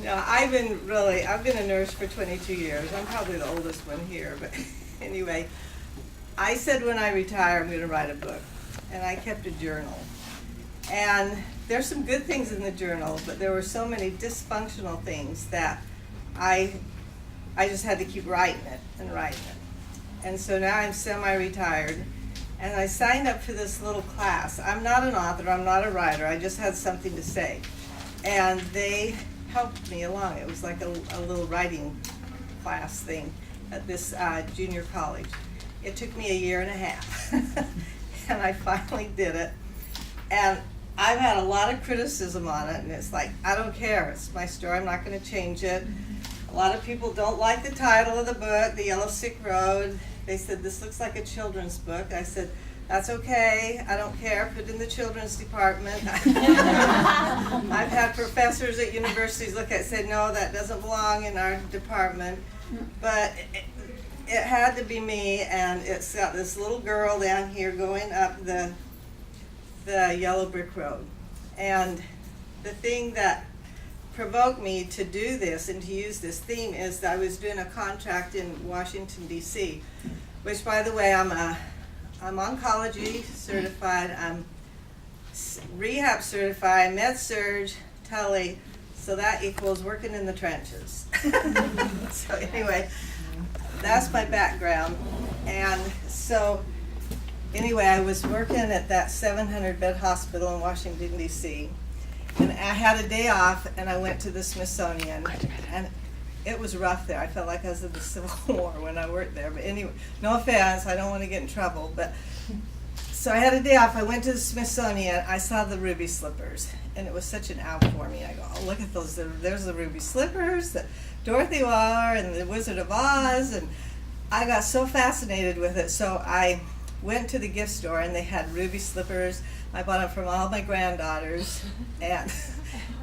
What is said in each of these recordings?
No, I've been a nurse for 22 years. I'm probably the oldest one here, but anyway, I said when I retire I'm going to write a book, and I kept a journal. And there's some good things in the journal, but there were so many dysfunctional things that I just had to keep writing it and writing it. And so now I'm semi-retired, and I signed up for this little class. I'm not an author, I'm not a writer, I just had something to say. And they helped me along. It was like a little writing class thing at this junior college. It took me 1.5 years, and I finally did it. And I've had a lot of criticism on it, and it's like, I don't care, it's my story, I'm not going to change it. A lot of people don't like the title of the book, The Yellow Sick Road. They said, this looks like a children's book. I said, that's okay, I don't care, put it in the children's department. I've had professors at universities look at it and say, no, that doesn't belong in our department. But it had to be me, and it's got this little girl down here going up the yellow brick road. And the thing that provoked me to do this and to use this theme is that I was doing a contract in Washington, D.C., which, by the way, I'm oncology certified, I'm rehab certified, med-surg, tele, so that equals working in the trenches. So anyway, that's my background. And so anyway, I was working at that 700-bed hospital in Washington, D.C., and I had a day off, and I went to the Smithsonian, and it was rough there. I felt like I was in the Civil War when I worked there. But anyway, no offense, I don't want to get in trouble. But so I had a day off. I went to the Smithsonian. I saw the ruby slippers, and it was such an out for me. I go, oh, look at those. There's the ruby slippers, the Dorothy Waugh, and the Wizard of Oz. And I got so fascinated with it. So I went to the gift store, and they had ruby slippers. I bought them from all my granddaughters, and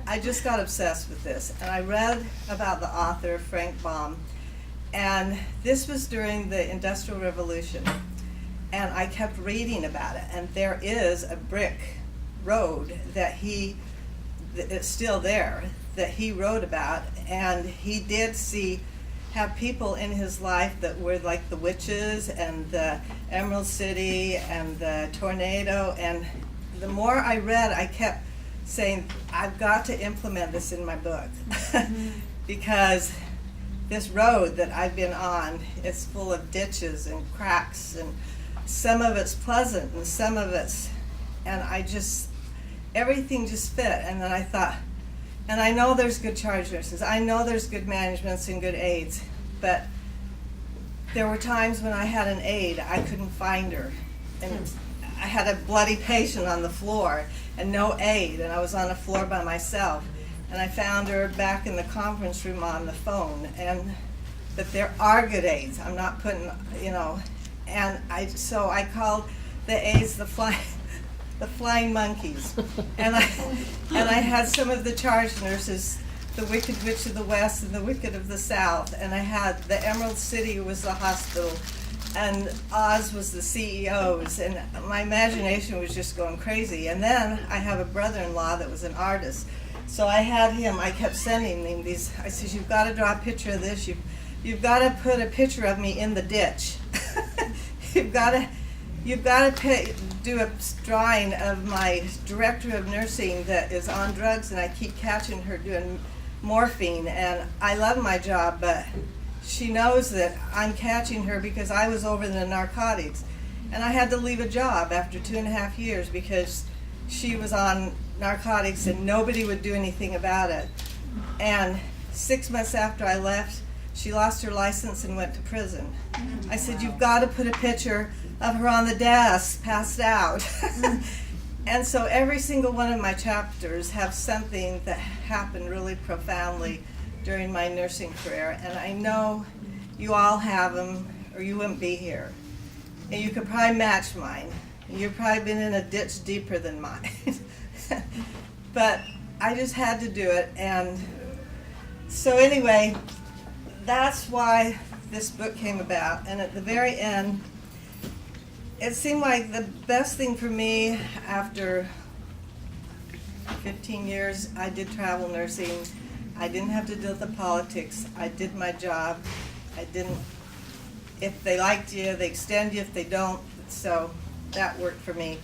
I just got obsessed with this. And I read about the author, Frank Baum, and this was during the Industrial Revolution. And I kept reading about it, and there is a brick road that it's still there, that he wrote about, and he did have people in his life that were like the witches and the Emerald City and the tornado. And the more I read, I kept saying, I've got to implement this in my book. Because this road that I've been on is full of ditches and cracks, and some of it's pleasant and some of it's, and everything just fit. And then I thought, and I know there's good charge nurses, I know there's good managements and good aides, but there were times when I had an aide, I couldn't find her. And I had a bloody patient on the floor and no aide, and I was on the floor by myself. And I found her back in the conference room on the phone. But there are good aides. I'm not putting, and so I called the aides the flying monkeys. And I had some of the charge nurses, the Wicked Witch of the West and the Wicked of the South, and I had the Emerald City was the hospital, and Oz was the CEOs, and my imagination was just going crazy. And then I have a brother-in-law that was an artist, so I kept sending him these. I said, you've got to draw a picture of this, you've got to put a picture of me in the ditch. You've got to do a drawing of my director of nursing that is on drugs, and I keep catching her doing morphine. And I love my job, but she knows that I'm catching her because I was over the narcotics. And I had to leave a job after 2.5 years because she was on narcotics and nobody would do anything about it. And 6 months after I left, she lost her license and went to prison. I said, you've got to put a picture of her on the desk, passed out. And so every single one of my chapters have something that happened really profoundly during my nursing career. And I know you all have them, or you wouldn't be here. And you could probably match mine. You've probably been in a ditch deeper than mine. But I just had to do it. And so anyway, that's why this book came about. And at the very end, it seemed like the best thing for me after 15 years I did travel nursing. I didn't have to deal with the politics. I did my job. I didn't, if they liked you, they extend you. If they don't, so that worked for me.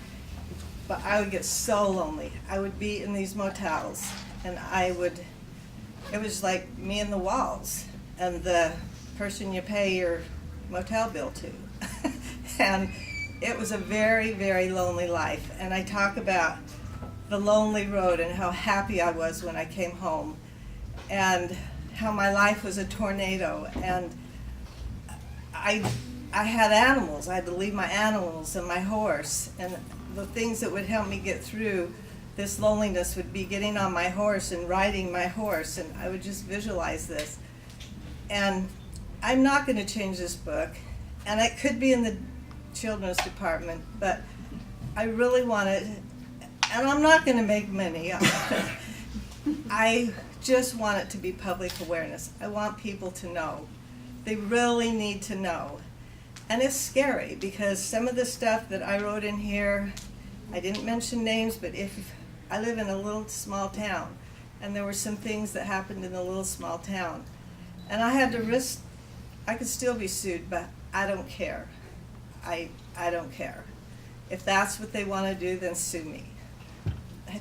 But I would get so lonely. I would be in these motels, and it was like me and the walls, and the person you pay your motel bill to. And it was a very, very lonely life. And I talk about the lonely road and how happy I was when I came home, and how my life was a tornado. And I had animals. I had to leave my animals and my horse, and the things that would help me get through this loneliness would be getting on my horse and riding my horse, and I would just visualize this. And I'm not going to change this book, and it could be in the children's department, but I really want it, and I'm not going to make many. I just want it to be public awareness. I want people to know. They really need to know. And it's scary, because some of the stuff that I wrote in here, I didn't mention names, but if I live in a little small town, and there were some things that happened in a little small town, and I had to risk, I could still be sued, but I don't care. I don't care. If that's what they want to do, then sue me.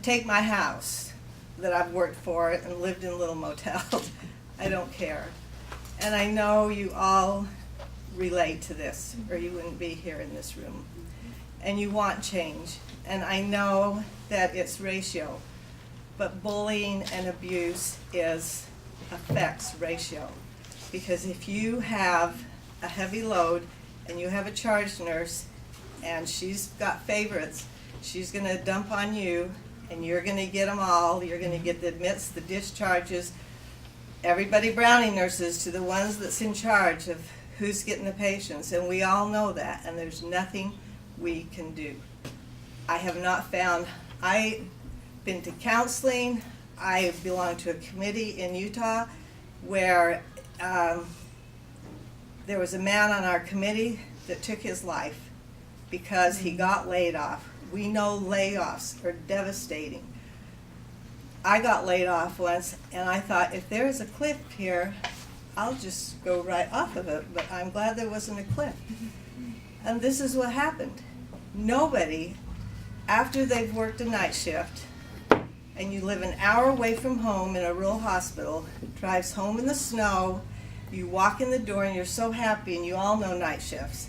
Take my house that I've worked for and lived in little motels. I don't care. And I know you all relate to this, or you wouldn't be here in this room. And you want change. And I know that it's ratio, but bullying and abuse affects ratio. Because if you have a heavy load and you have a charge nurse and she's got favorites, she's going to dump on you, and you're going to get them all. You're going to get the admits, the discharges, everybody Browning nurses to the ones that's in charge of who's getting the patients, and we all know that, and there's nothing we can do. I have not found, I've been to counseling, I belong to a committee in Utah where there was a man on our committee that took his life because he got laid off. We know layoffs are devastating. I got laid off once, and I thought, if there's a cliff here, I'll just go right off of it, but I'm glad there wasn't a cliff. And this is what happened. Nobody, after they've worked a night shift, and you live an hour away from home in a rural hospital, drives home in the snow, you walk in the door and you're so happy, and you all know night shifts.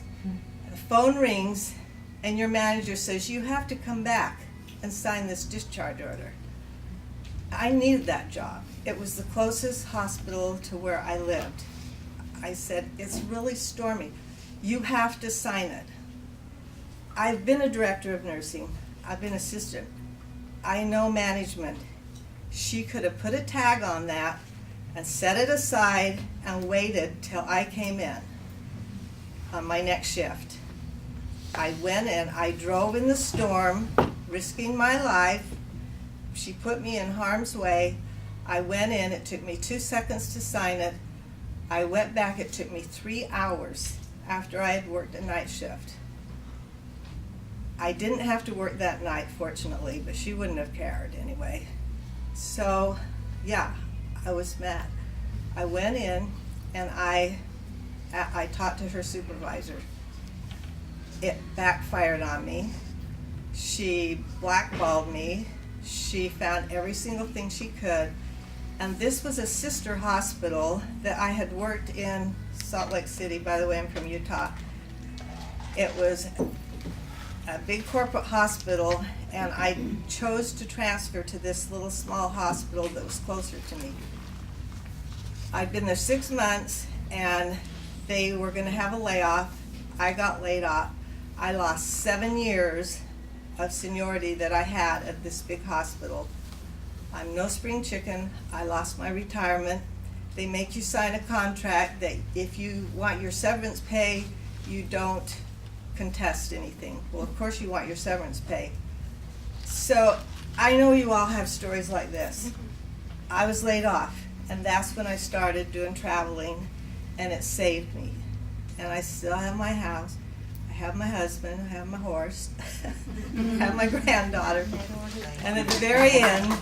The phone rings, and your manager says, you have to come back and sign this discharge order. I needed that job. It was the closest hospital to where I lived. I said, it's really stormy. You have to sign it. I've been a director of nursing. I've been assistant. I know management. She could have put a tag on that and set it aside and waited till I came in on my next shift. I went and I drove in the storm, risking my life. She put me in harm's way. I went in, it took me 2 seconds to sign it. I went back, it took me 3 hours after I had worked a night shift. I didn't have to work that night, fortunately, but she wouldn't have cared anyway. So, yeah, I was mad. I went in and I talked to her supervisor. It backfired on me. She blackballed me. She found every single thing she could. And this was a sister hospital that I had worked in Salt Lake City. By the way, I'm from Utah. It was a big corporate hospital, and I chose to transfer to this little small hospital that was closer to me. I'd been there 6 months, and they were going to have a layoff. I got laid off. I lost 7 years of seniority that I had at this big hospital. I'm no spring chicken. I lost my retirement. They make you sign a contract that if you want your severance pay, you don't contest anything. Well, of course you want your severance pay. So I know you all have stories like this. I was laid off, and that's when I started doing traveling, and it saved me. And I still have my house. I have my husband, I have my horse, I have my granddaughter, and at the very end,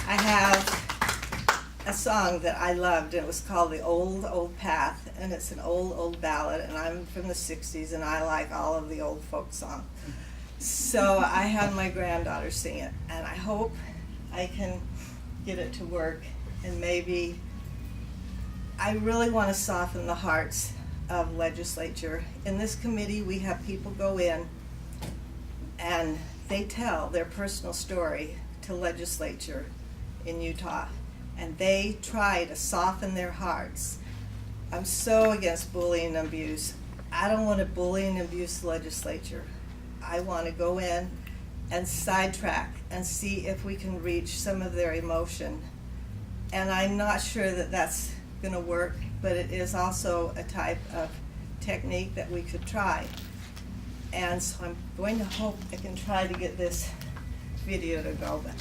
I have a song that I loved. It was called The Old, Old Path, and it's an old ballad, and I'm from the 60s, and I like all of the old folk songs. So I had my granddaughter sing it, and I hope I can get it to work, and maybe I really want to soften the hearts of legislature. In this committee, we have people go in and they tell their personal story to legislature in Utah, and they try to soften their hearts. I'm so against bullying and abuse. I don't want to bully and abuse the legislature. I want to go in and sidetrack and see if we can reach some of their emotion. And I'm not sure that that's going to work, but it is also a type of technique that we could try. And so I'm going to hope I can try to get this video to go, but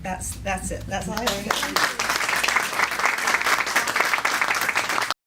that's it. That's all I have.